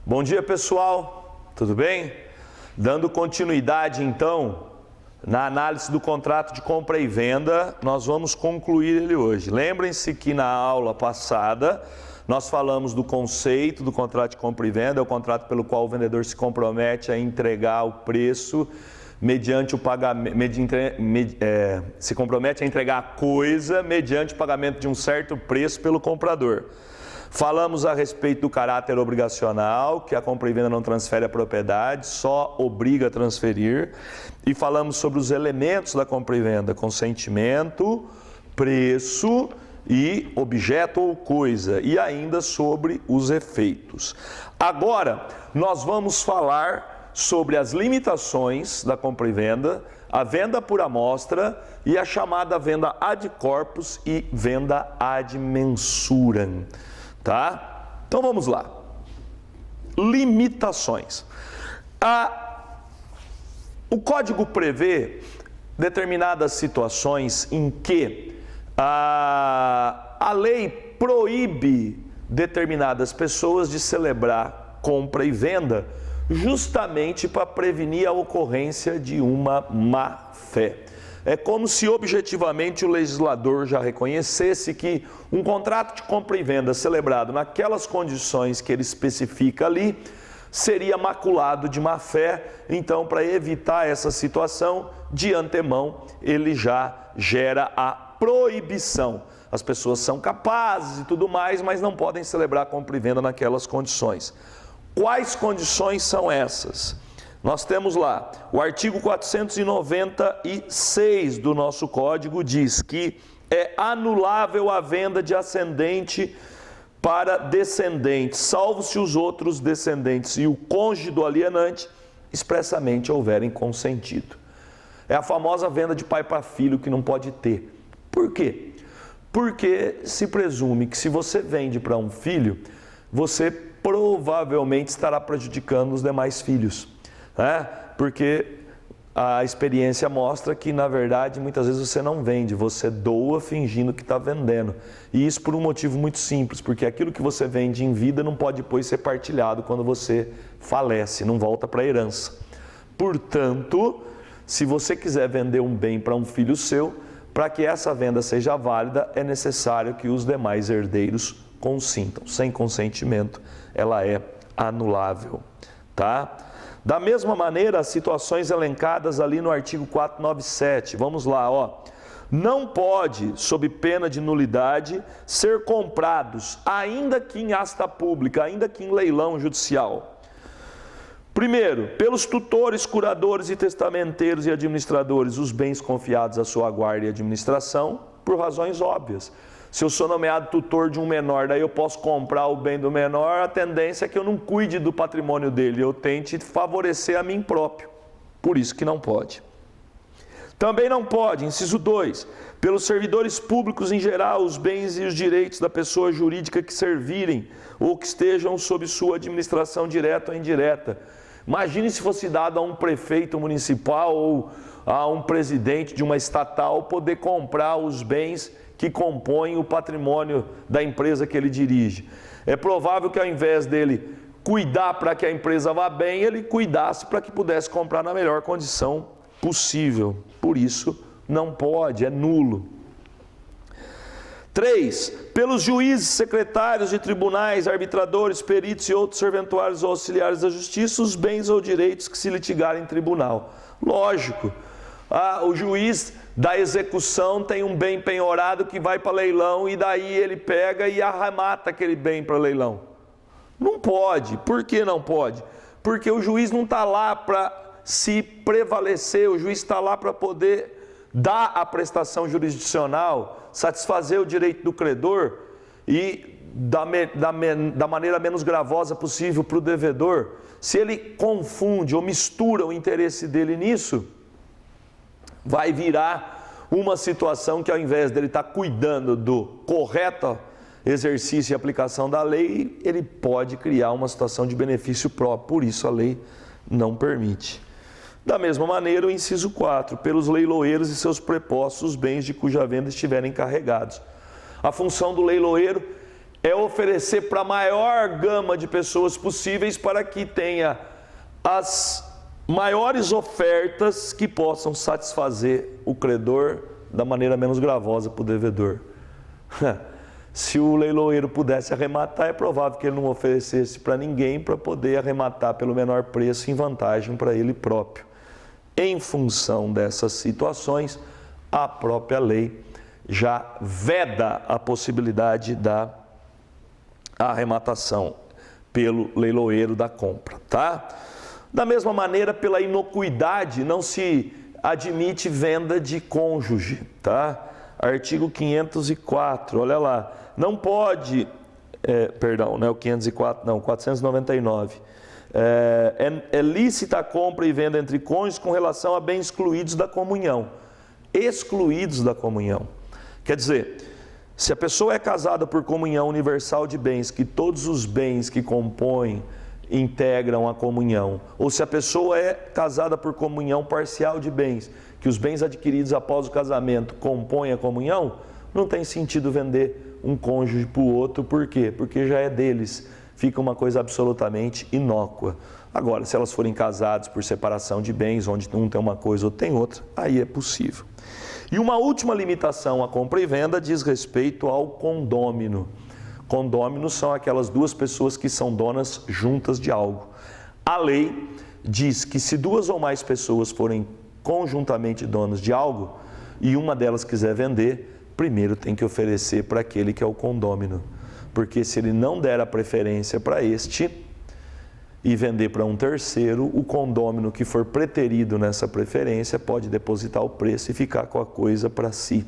Bom dia, pessoal, tudo bem? Dando continuidade, então, na análise do contrato de compra e venda, nós vamos concluir ele hoje. Lembrem-se que na aula passada, nós falamos do conceito do contrato de compra e venda, é o contrato pelo qual o vendedor se compromete a entregar o preço mediante o pagamento, se compromete a entregar a coisa mediante o pagamento de um certo preço pelo comprador. Falamos a respeito do caráter obrigacional, que a compra e venda não transfere a propriedade, só obriga a transferir. E falamos sobre os elementos da compra e venda: consentimento, preço e objeto ou coisa. E ainda sobre os efeitos. Agora, nós vamos falar sobre as limitações da compra e venda, a venda por amostra e a chamada venda ad corpus e venda ad mensuram. Tá? Então vamos lá. Limitações. O código prevê determinadas situações em que a lei proíbe determinadas pessoas de celebrar compra e venda justamente para prevenir a ocorrência de uma má fé. É como se objetivamente o legislador já reconhecesse que um contrato de compra e venda celebrado naquelas condições que ele especifica ali seria maculado de má fé. Então, para evitar essa situação, de antemão, ele já gera a proibição. As pessoas são capazes e tudo mais, mas não podem celebrar compra e venda naquelas condições. Quais condições são essas? Nós temos lá, o artigo 496 do nosso código diz que é anulável a venda de ascendente para descendente, salvo se os outros descendentes e o cônjuge do alienante expressamente houverem consentido. É a famosa venda de pai para filho que não pode ter. Por quê? Porque se presume que se você vende para um filho, você provavelmente estará prejudicando os demais filhos. Porque a experiência mostra que, na verdade, muitas vezes você não vende, você doa fingindo que está vendendo. E isso por um motivo muito simples, porque aquilo que você vende em vida não pode depois ser partilhado quando você falece, não volta para a herança. Portanto, se você quiser vender um bem para um filho seu, para que essa venda seja válida, é necessário que os demais herdeiros consintam. Sem consentimento, ela é anulável, tá? Da mesma maneira, as situações elencadas ali no artigo 497, vamos lá, ó. Não pode, sob pena de nulidade, ser comprados, ainda que em asta pública, ainda que em leilão judicial. Primeiro, pelos tutores, curadores e testamenteiros e administradores, os bens confiados à sua guarda e administração, por razões óbvias. Se eu sou nomeado tutor de um menor, daí eu posso comprar o bem do menor, a tendência é que eu não cuide do patrimônio dele, eu tente favorecer a mim próprio. Por isso que não pode. Também não pode, inciso 2, pelos servidores públicos em geral, os bens e os direitos da pessoa jurídica que servirem ou que estejam sob sua administração direta ou indireta. Imagine se fosse dado a um prefeito municipal ou a um presidente de uma estatal poder comprar os bens que compõem o patrimônio da empresa que ele dirige. É provável que ao invés dele cuidar para que a empresa vá bem, ele cuidasse para que pudesse comprar na melhor condição possível. Por isso, não pode, é nulo. 3. Pelos juízes, secretários de tribunais, arbitradores, peritos e outros serventuários ou auxiliares da justiça, os bens ou direitos que se litigarem em tribunal. Lógico, o juiz da execução tem um bem penhorado que vai para leilão e daí ele pega e arremata aquele bem para leilão. Não pode. Por que não pode? Porque o juiz não está lá para se prevalecer, o juiz está lá para poder dar a prestação jurisdicional, satisfazer o direito do credor e da maneira menos gravosa possível para o devedor. Se ele confunde ou mistura o interesse dele nisso, vai virar uma situação que ao invés dele estar cuidando do correto exercício e aplicação da lei, ele pode criar uma situação de benefício próprio, por isso a lei não permite. Da mesma maneira, o inciso 4, pelos leiloeiros e seus prepostos, os bens de cuja venda estiverem encarregados. A função do leiloeiro é oferecer para a maior gama de pessoas possíveis para que tenha as maiores ofertas que possam satisfazer o credor da maneira menos gravosa para o devedor. Se o leiloeiro pudesse arrematar, é provável que ele não oferecesse para ninguém para poder arrematar pelo menor preço em vantagem para ele próprio. Em função dessas situações, a própria lei já veda a possibilidade da arrematação pelo leiloeiro da compra, tá? Da mesma maneira, pela inocuidade, não se admite venda de cônjuge, tá? Artigo 504, olha lá, não pode, não é o 504, não, 499. É lícita a compra e venda entre cônjuges com relação a bens excluídos da comunhão. Excluídos da comunhão. Quer dizer, se a pessoa é casada por comunhão universal de bens, que todos os bens que compõem integram a comunhão, ou se a pessoa é casada por comunhão parcial de bens, que os bens adquiridos após o casamento compõem a comunhão, não tem sentido vender um cônjuge para o outro, por quê? Porque já é deles, fica uma coisa absolutamente inócua. Agora, se elas forem casadas por separação de bens, onde um tem uma coisa ou tem outra, aí é possível. E uma última limitação à compra e venda diz respeito ao condômino. Condôminos são aquelas duas pessoas que são donas juntas de algo. A lei diz que se duas ou mais pessoas forem conjuntamente donas de algo e uma delas quiser vender, primeiro tem que oferecer para aquele que é o condômino. Porque se ele não der a preferência para este e vender para um terceiro, o condômino que for preterido nessa preferência pode depositar o preço e ficar com a coisa para si.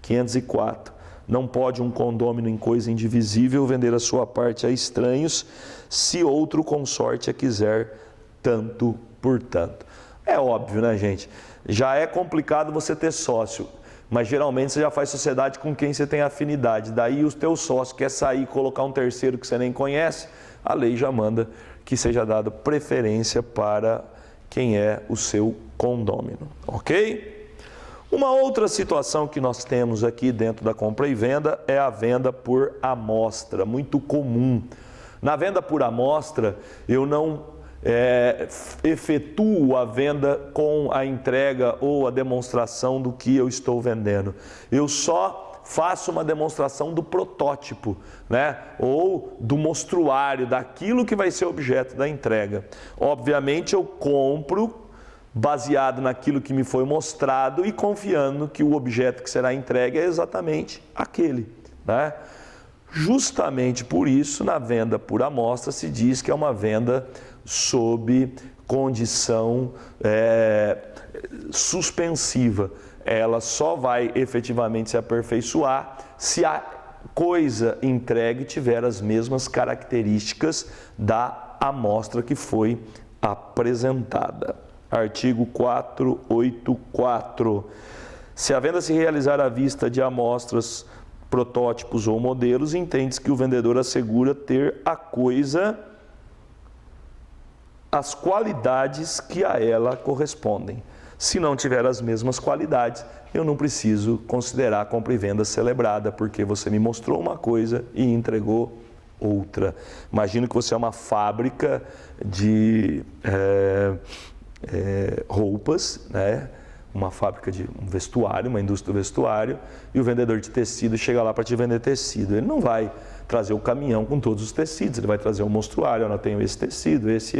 504. Não pode um condômino em coisa indivisível vender a sua parte a estranhos, se outro consorte a quiser, tanto por tanto. É óbvio, né, gente? Já é complicado você ter sócio, mas geralmente você já faz sociedade com quem você tem afinidade. Daí o teu sócio quer sair e colocar um terceiro que você nem conhece, a lei já manda que seja dada preferência para quem é o seu condômino, ok? Uma outra situação que nós temos aqui dentro da compra e venda é a venda por amostra, muito comum. Na venda por amostra, eu não efetuo a venda com a entrega ou a demonstração do que eu estou vendendo. Eu só faço uma demonstração do protótipo, né? Ou do mostruário, daquilo que vai ser objeto da entrega. Obviamente eu compro baseado naquilo que me foi mostrado e confiando que o objeto que será entregue é exatamente aquele, né? Justamente por isso, na venda por amostra se diz que é uma venda sob condição suspensiva. Ela só vai efetivamente se aperfeiçoar se a coisa entregue tiver as mesmas características da amostra que foi apresentada. Artigo 484. Se a venda se realizar à vista de amostras, protótipos ou modelos, entende-se que o vendedor assegura ter a coisa, as qualidades que a ela correspondem. Se não tiver as mesmas qualidades, eu não preciso considerar a compra e venda celebrada, porque você me mostrou uma coisa e entregou outra. Imagino que você é uma fábrica de roupas, né? Uma fábrica de um vestuário, uma indústria do vestuário, e o vendedor de tecido chega lá para te vender tecido. Ele não vai trazer o caminhão com todos os tecidos, ele vai trazer um mostruário, eu tenho esse tecido, esse.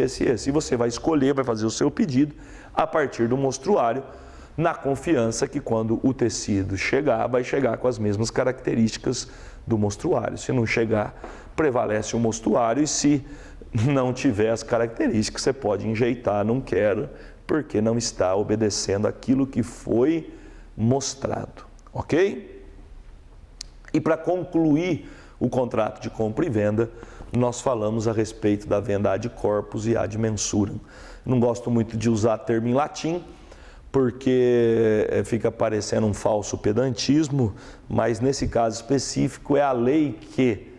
E você vai escolher, vai fazer o seu pedido a partir do mostruário, na confiança que quando o tecido chegar, vai chegar com as mesmas características do mostruário. Se não chegar, prevalece o mostruário, e se não tiver as características, você pode enjeitar, não quero, porque não está obedecendo aquilo que foi mostrado, ok? E para concluir o contrato de compra e venda, nós falamos a respeito da venda ad corpus e ad mensurem. Não gosto muito de usar termo em latim, porque fica parecendo um falso pedantismo, mas nesse caso específico é a lei que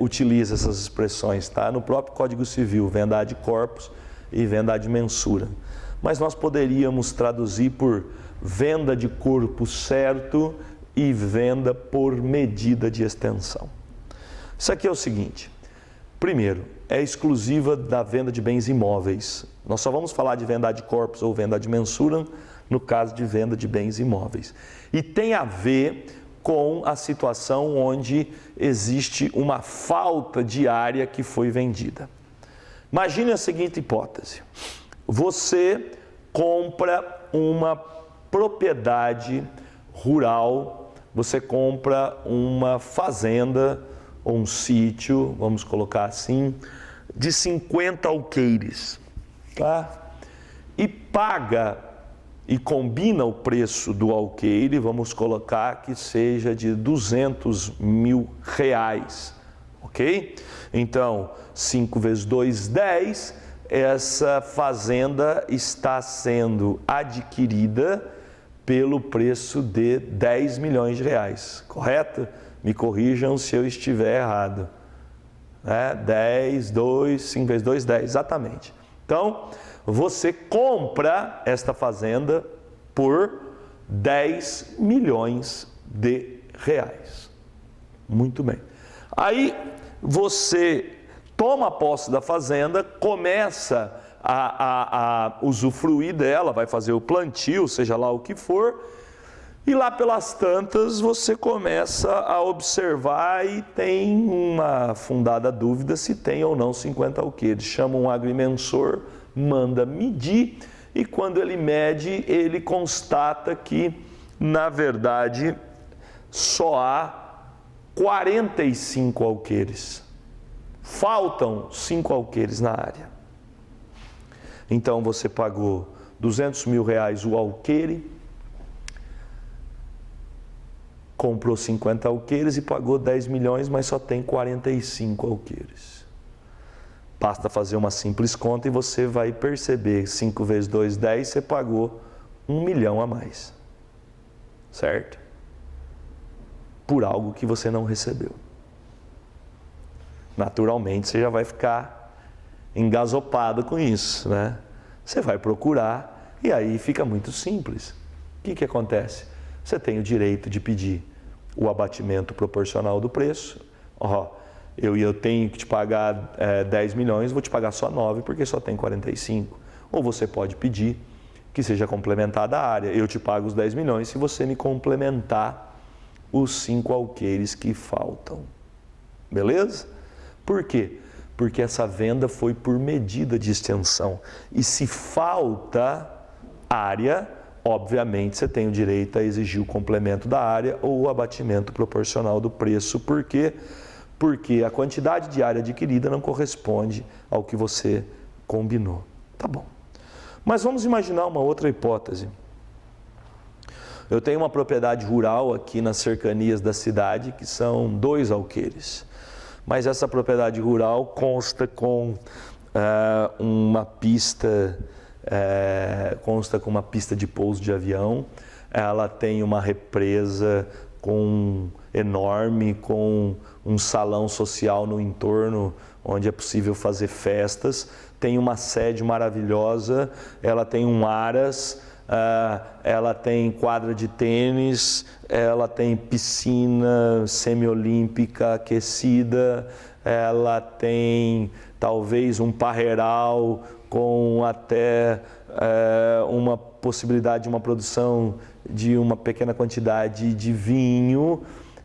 utiliza essas expressões, tá? No próprio Código Civil, venda ad corpus e venda ad mensurem. Mas nós poderíamos traduzir por venda de corpo certo e venda por medida de extensão. Isso aqui é o seguinte: primeiro, é exclusiva da venda de bens imóveis. Nós só vamos falar de venda ad corpus ou venda ad mensuram no caso de venda de bens imóveis. E tem a ver com a situação onde existe uma falta de área que foi vendida. Imagine a seguinte hipótese: você compra uma propriedade rural, você compra uma fazenda ou um sítio, vamos colocar assim, de 50 alqueires, tá? E paga e combina o preço do alqueire, vamos colocar que seja de R$200 mil, ok? Então, 5 vezes 2, 10, essa fazenda está sendo adquirida pelo preço de R$10 milhões, correto? Me corrijam se eu estiver errado. 10, 2, 5 vezes 2, 10, exatamente. Então, você compra esta fazenda por R$10 milhões. Muito bem. Aí você toma posse da fazenda, começa a usufruir dela, vai fazer o plantio, seja lá o que for, e lá pelas tantas você começa a observar e tem uma fundada dúvida se tem ou não 50 alqueires. Chama um agrimensor, manda medir, e quando ele mede, ele constata que, na verdade, só há 45 alqueires. Faltam 5 alqueires na área. Então você pagou R$200 mil o alqueire, comprou 50 alqueires e pagou 10 milhões, mas só tem 45 alqueires. Basta fazer uma simples conta e você vai perceber, 5 vezes 2, 10, você pagou 1 milhão a mais. Certo? Por algo que você não recebeu. Naturalmente, você já vai ficar engasopado com isso, né? Você vai procurar e aí fica muito simples. O que acontece? Você tem o direito de pedir o abatimento proporcional do preço. Eu tenho que te pagar 10 milhões, vou te pagar só 9 porque só tem 45. Ou você pode pedir que seja complementada a área. Eu te pago os 10 milhões se você me complementar os 5 alqueires que faltam. Beleza? Por quê? Porque essa venda foi por medida de extensão. E se falta área, obviamente você tem o direito a exigir o complemento da área ou o abatimento proporcional do preço. Por quê? Porque a quantidade de área adquirida não corresponde ao que você combinou. Tá bom. Mas vamos imaginar uma outra hipótese. Eu tenho uma propriedade rural aqui nas cercanias da cidade que são 2 alqueires. Mas essa propriedade rural consta com uma pista de pouso de avião. Ela tem uma represa enorme, com um salão social no entorno, onde é possível fazer festas. Tem uma sede maravilhosa, ela tem um aras, ela tem quadra de tênis, ela tem piscina semiolímpica aquecida, ela tem talvez um parreiral com até uma possibilidade de uma produção de uma pequena quantidade de vinho.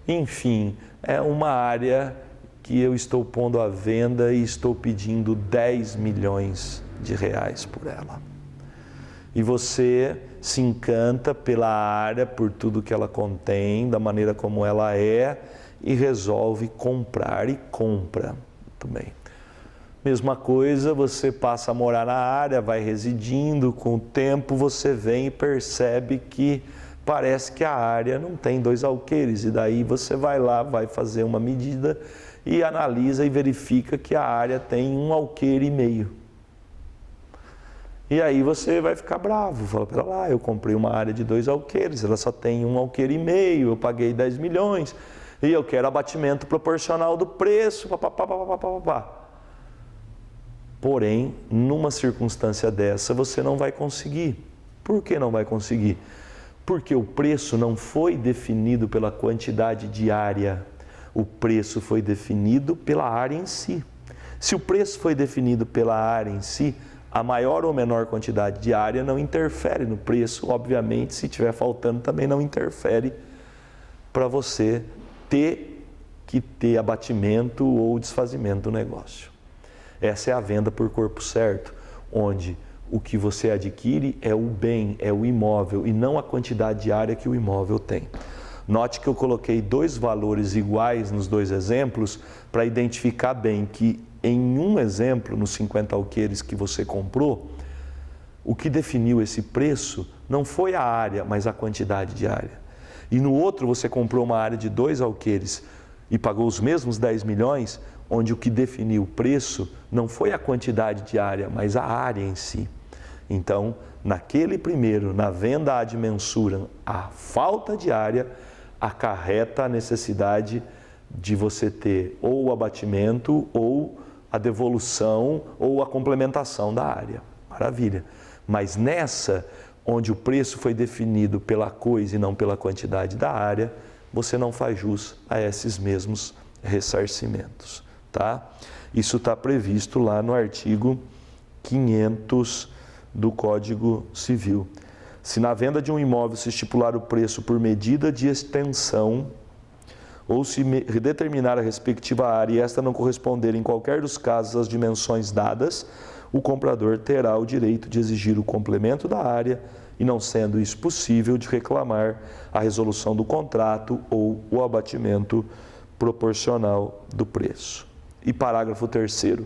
Enfim, é uma área que eu estou pondo à venda e estou pedindo 10 milhões de reais por ela. E você se encanta pela área, por tudo que ela contém, da maneira como ela é, e resolve comprar e compra. Muito bem. Mesma coisa, você passa a morar na área, vai residindo, com o tempo você vem e percebe que parece que a área não tem 2 alqueires, e daí você vai lá, vai fazer uma medida e analisa e verifica que a área tem 1,5 alqueire. E aí você vai ficar bravo, fala, pera lá, eu comprei uma área de 2 alqueires, ela só tem 1,5 alqueire, eu paguei 10 milhões, e eu quero abatimento proporcional do preço, papapá. Porém, numa circunstância dessa, você não vai conseguir. Por que não vai conseguir? Porque o preço não foi definido pela quantidade de área. O preço foi definido pela área em si. Se o preço foi definido pela área em si, a maior ou menor quantidade de área não interfere no preço. Obviamente, se estiver faltando, também não interfere para você ter que ter abatimento ou desfazimento do negócio. Essa é a venda por corpo certo, onde o que você adquire é o bem, é o imóvel e não a quantidade de área que o imóvel tem. Note que eu coloquei dois valores iguais nos dois exemplos para identificar bem que em um exemplo, nos 50 alqueires que você comprou, o que definiu esse preço não foi a área, mas a quantidade de área. E no outro você comprou uma área de 2 alqueires e pagou os mesmos 10 milhões, onde o que definiu o preço não foi a quantidade de área, mas a área em si. Então, naquele primeiro, na venda ad mensuram, a falta de área acarreta a necessidade de você ter ou o abatimento ou a devolução ou a complementação da área. Maravilha. Mas nessa, onde o preço foi definido pela coisa e não pela quantidade da área, você não faz jus a esses mesmos ressarcimentos, tá? Isso está previsto lá no artigo 500 do Código Civil. Se na venda de um imóvel se estipular o preço por medida de extensão, ou se determinar a respectiva área e esta não corresponder em qualquer dos casos às dimensões dadas, o comprador terá o direito de exigir o complemento da área e, não sendo isso possível, de reclamar a resolução do contrato ou o abatimento proporcional do preço. E parágrafo 3º.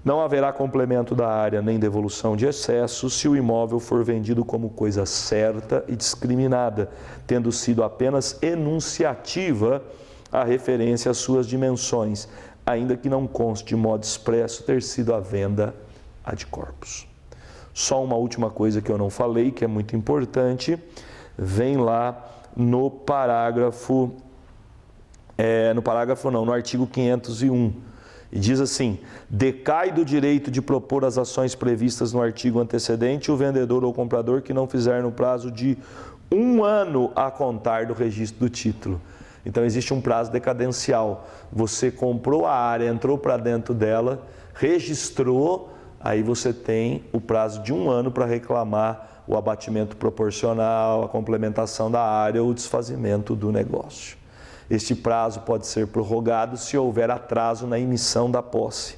Não haverá complemento da área nem devolução de excesso se o imóvel for vendido como coisa certa e discriminada, tendo sido apenas enunciativa a referência às suas dimensões, ainda que não conste de modo expresso ter sido a venda ad corpus. Só uma última coisa que eu não falei, que é muito importante, vem lá no no artigo 501. E diz assim: decai do direito de propor as ações previstas no artigo antecedente o vendedor ou comprador que não fizer no prazo de 1 ano a contar do registro do título. Então existe um prazo decadencial. Você comprou a área, entrou para dentro dela, registrou, aí você tem o prazo de 1 ano para reclamar o abatimento proporcional, a complementação da área ou o desfazimento do negócio. Este prazo pode ser prorrogado se houver atraso na emissão da posse.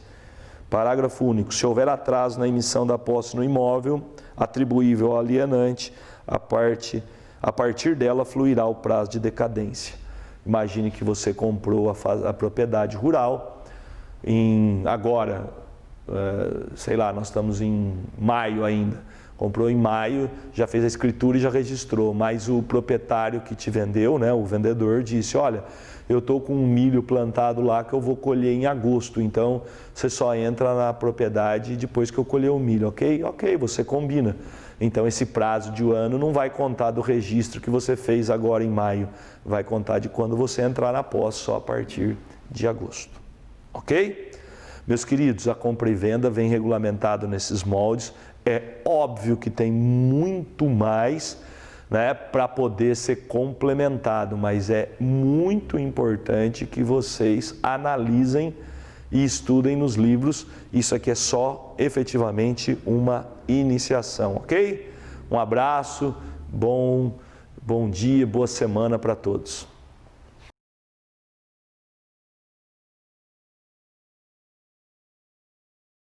Parágrafo único. Se houver atraso na emissão da posse no imóvel, atribuível ao alienante, a partir dela fluirá o prazo de decadência. Imagine que você comprou a propriedade rural agora, nós estamos em maio ainda. Comprou em maio, já fez a escritura e já registrou, mas o proprietário que te vendeu, né, o vendedor, disse: olha, eu estou com um milho plantado lá que eu vou colher em agosto, então você só entra na propriedade depois que eu colher o milho, ok? Ok, você combina. Então esse prazo de 1 ano não vai contar do registro que você fez agora em maio, vai contar de quando você entrar na posse, só a partir de agosto, ok? Meus queridos, a compra e venda vem regulamentado nesses moldes. É óbvio que tem muito mais, né, para poder ser complementado, mas é muito importante que vocês analisem e estudem nos livros. Isso aqui é só efetivamente uma iniciação, ok? Um abraço, bom dia, boa semana para todos.